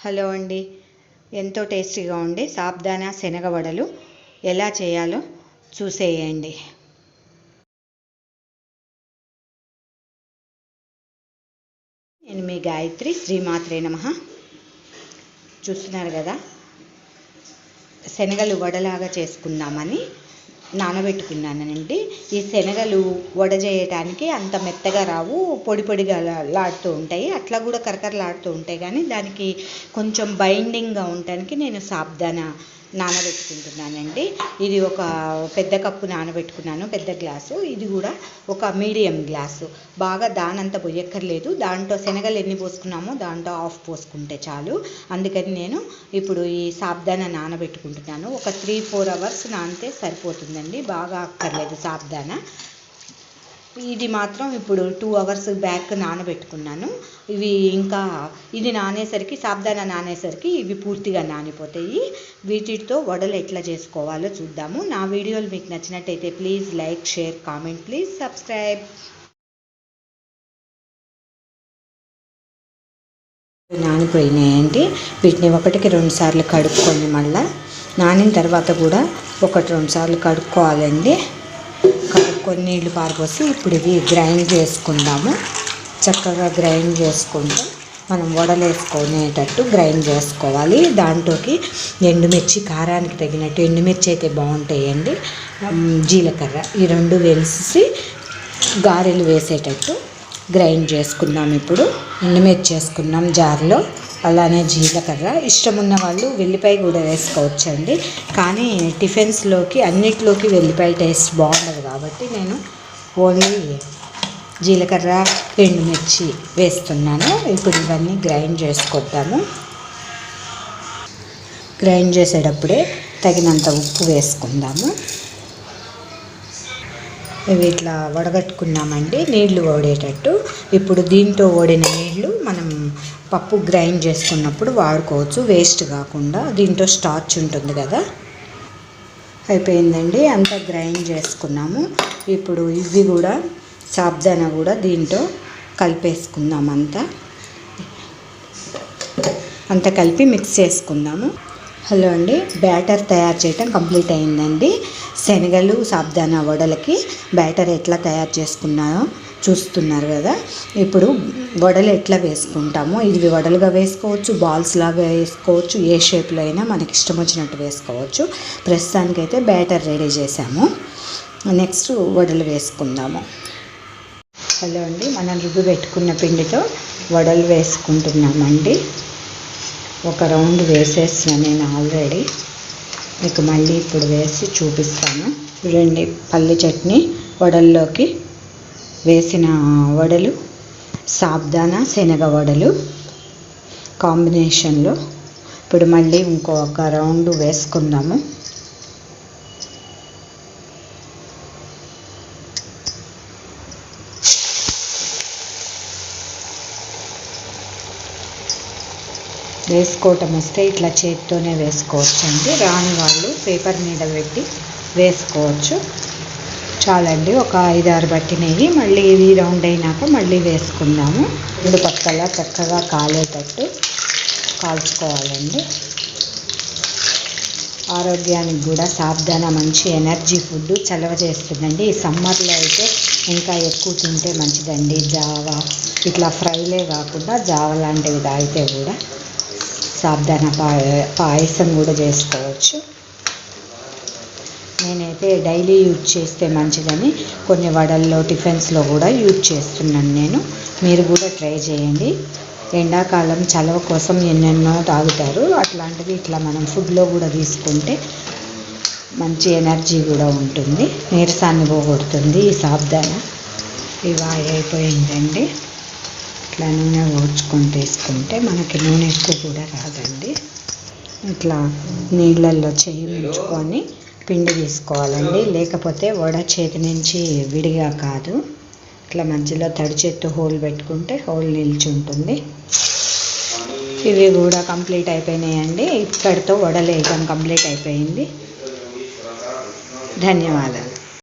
Hello అండి, ఎంతో టేస్టీగా ఉండే సాబ్దానా శనగ వడలు ఎలా చేయాలో చూసేయండి. నేను మీ గాయత్రి, శ్రీమాత్రే నమః. చూస్తున్నారు కదా, శనగలు వడలాగా చేసుకుందామని నానబెట్టుకున్నానండి. ఈ శనగలు వడ చేయటానికి అంత మెత్తగా రావు, పొడి పొడిగా లాడుతూ ఉంటాయి, అట్లా కూడా కరకరలాడుతూ ఉంటాయి. కానీ దానికి కొంచెం బైండింగ్గా ఉండటానికి నేను సాబ్దానా నానబెట్టుకుంటున్నానండి. ఇది ఒక పెద్ద కప్పు నానబెట్టుకున్నాను, పెద్ద గ్లాసు. ఇది కూడా ఒక మీడియం గ్లాసు. బాగా దానంతా పొయ్యక్కర్లేదు, దాంట్లో శనగలు ఎన్ని పోసుకున్నామో దాంట్లో హాఫ్ పోసుకుంటే చాలు. అందుకని నేను ఇప్పుడు ఈ సాబ్దానా నానబెట్టుకుంటున్నాను. ఒక 3-4 అవర్స్ నానితే సరిపోతుందండి, బాగా అక్కర్లేదు సాబ్దానా. ఇది మాత్రం ఇప్పుడు 2 అవర్స్ బ్యాక్ నానబెట్టుకున్నాను. ఇవి ఇంకా ఇది నానేసరికి, సాబ్దానా నానేసరికి ఇవి పూర్తిగా నానిపోతాయి. వీటితో వడలు ఎట్లా చేసుకోవాలో చూద్దాము. నా వీడియోలు మీకు నచ్చినట్టయితే please like, share, comment, please subscribe. నానిపోయినాయండి. వీటిని 1-2 సార్లు కడుక్కొని మళ్ళీ నానిన తర్వాత కూడా 1-2 సార్లు కడుక్కోవాలండి. కడుక్కొని నీళ్లు పారపోసి ఇప్పుడు ఇవి గ్రైండ్ చేసుకుందాము. చక్కగా గ్రైండ్ చేసుకుంటే మనం వడలు వేసుకునేటట్టు గ్రైండ్ చేసుకోవాలి. దాంట్లోకి ఎండుమిర్చి, కారానికి తగినట్టు ఎండుమిర్చి అయితే బాగుంటాయండి, జీలకర్ర, ఈ 2 వేసి గారెలు వేసేటట్టు గ్రైండ్ చేసుకుందాం. ఇప్పుడు ఎండుమిర్చి వేసుకున్నాం జార్లో, అలానే జీలకర్ర. ఇష్టం ఉన్న వాళ్ళు వెల్లిపాయ కూడా వేసుకోవచ్చండి, కానీ టిఫిన్స్లోకి అన్నిట్లోకి వెల్లిపాయ టేస్ట్ బాగుండదు కాబట్టి నేను ఓన్లీ జీలకర్ర, ఎండుమిర్చి వేస్తున్నాను. ఇప్పుడు ఇవన్నీ గ్రైండ్ చేసుకుంటాము. గ్రైండ్ చేసేటప్పుడే తగినంత ఉప్పు వేసుకుందాము. ఇవి ఇట్లా వడగట్టుకున్నామండి, నీళ్లు ఓడేటట్టు. ఇప్పుడు దీంతో ఓడిన నీళ్లు మనం పప్పు గ్రైండ్ చేసుకున్నప్పుడు వాడుకోవచ్చు, వేస్ట్ కాకుండా. దీంట్లో స్టార్చ్ ఉంటుంది కదా. అయిపోయిందండి, అంతా గ్రైండ్ చేసుకున్నాము. ఇప్పుడు ఇవి కూడా సాబ్దానా కూడా దీంట్లో కలిపేసుకుందాం. అంతా కలిపి మిక్స్ చేసుకుందాము. హలో అండి, బ్యాటర్ తయారు చేయటం కంప్లీట్ అయిందండి. శనగలు సాబ్దానా వడలకి బ్యాటర్ ఎట్లా తయారు చేసుకున్నానో చూస్తున్నారు కదా. ఇప్పుడు వడలు ఎట్లా వేసుకుంటామో, ఇది వడలుగా వేసుకోవచ్చు, బాల్స్ లాగా వేసుకోవచ్చు, ఏ షేప్లో అయినా మనకి ఇష్టం వచ్చినట్టు వేసుకోవచ్చు. ప్రస్తుతానికైతే బ్యాటర్ రెడీ చేసాము. నెక్స్ట్ వడలు వేసుకుందాము. హలో అండి, మనం రుబ్బు పెట్టుకున్న పిండితో వడలు వేసుకుంటున్నామండి. ఒక రౌండ్ వేసేసిన నేను ఆల్రెడీ, మీకు మళ్ళీ ఇప్పుడు వేసి చూపిస్తాను. చూడండి, పల్లి చట్నీ వడల్లోకి వేసిన వడలు, సాబ్దానా శనగ వడలు కాంబినేషన్లో. ఇప్పుడు మళ్ళీ ఇంకొక రౌండ్ వేసుకుందాము. వేసుకోవటం వస్తే ఇట్లా చేతితోనే వేసుకోవచ్చండి, రాని వాళ్ళు పేపర్ మీద పెట్టి వేసుకోవచ్చు. చాలండి, ఒక 5-6 పట్టినవి. మళ్ళీ ఇవి రౌండ్ అయినాక మళ్ళీ వేసుకుందాము. 2 పక్కల చక్కగా కాలేటట్టు కాల్చుకోవాలండి. ఆరోగ్యానికి కూడా సాబ్దానా మంచి ఎనర్జీ ఫుడ్, చలవ చేస్తుందండి. ఈ సమ్మర్లో అయితే ఇంకా ఎక్కువ తింటే మంచిదండి. జావా ఇట్లా ఫ్రైలే కాకుండా జావా లాంటివి తాగితే కూడా సాబ్దానా పాయసం కూడా చేసుకోవచ్చు. నేనైతే డైలీ యూజ్ చేస్తే మంచిదని కొన్ని వడల్లో, టిఫిన్స్లో కూడా యూజ్ చేస్తున్నాను నేను. మీరు కూడా ట్రై చేయండి. ఎండాకాలం చలవ కోసం ఎన్నెన్నో తాగుతారు, అట్లాంటివి ఇట్లా మనం ఫుడ్లో కూడా తీసుకుంటే మంచి ఎనర్జీ కూడా ఉంటుంది, నీరసాన్ని పోగొడుతుంది ఈ సాబ్దానా. ఇవి అయిపోయిందండి. ఇట్లా నూనె ఓడ్చుకొని తీసుకుంటే మనకి నూనె ఎక్కువ కూడా రాదండి. ఇట్లా నీళ్ళల్లో చెయ్యి ముంచుకొని పిండి తీసుకోవాలండి, లేకపోతే వడ చేతి నుంచి విడిగా కాదు. ఇట్లా మధ్యలో తడి చేత్తో హోల్ పెట్టుకుంటే హోల్ నిలిచి ఉంటుంది. ఇవి కూడా కంప్లీట్ అయిపోయినాయండి. ఇక్కడితో వడలు వేయడం కంప్లీట్ అయిపోయింది. ధన్యవాదాలు.